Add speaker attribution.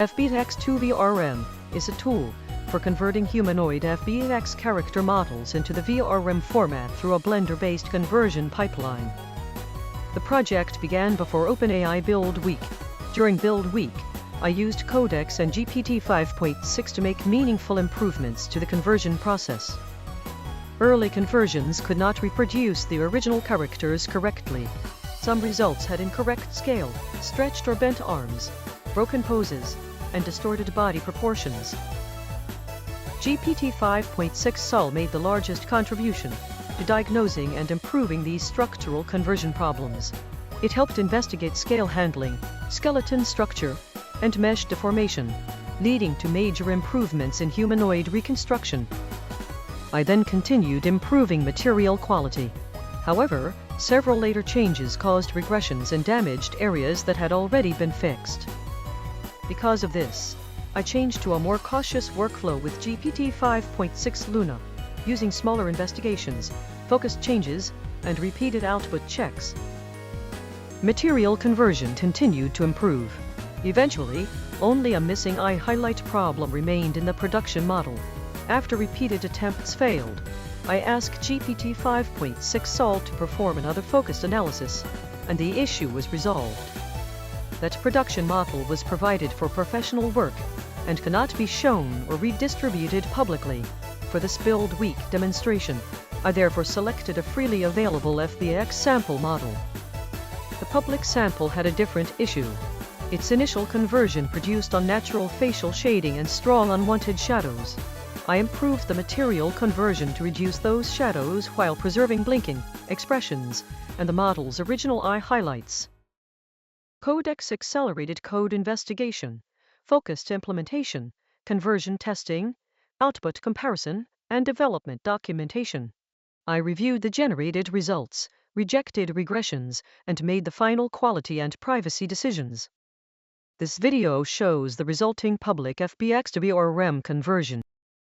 Speaker 1: Fbx2VRM is a tool for converting humanoid Fbx character models into the VRM format through a Blender-based conversion pipeline. The project began before OpenAI BuildWeek. During BuildWeek, I used Codex and GPT-5.6 to make meaningful improvements to the conversion process. Early conversions could not reproduce the original characters correctly. Some results had incorrect scale, stretched or bent arms, broken poses, and distorted body proportions. GPT-5.6 Sol made the largest contribution to diagnosing and improving these structural conversion problems. It helped investigate scale handling, skeleton structure, and mesh deformation, leading to major improvements in humanoid reconstruction. I then continued improving material quality. However, several later changes caused regressions and damaged areas that had already been fixed. Because of this, I changed to a more cautious workflow with GPT-5.6 Luna, using smaller investigations, focused changes, and repeated output checks. Material conversion continued to improve. Eventually, only a missing eye highlight problem remained in the production model. After repeated attempts failed, I asked GPT-5.6 Sol to perform another focused analysis, and the issue was resolved. That production model was provided for professional work and cannot be shown or redistributed publicly. For this BuildWeek demonstration, I therefore selected a freely available Fbx sample model. The public sample had a different issue. Its initial conversion produced unnatural facial shading and strong unwanted shadows. I improved the material conversion to reduce those shadows while preserving blinking, expressions, and the model's original eye highlights. Codex accelerated code investigation, focused implementation, conversion testing, output comparison, and development documentation. I reviewed the generated results, rejected regressions, and made the final quality and privacy decisions. This video shows the resulting public Fbx2VRM conversion.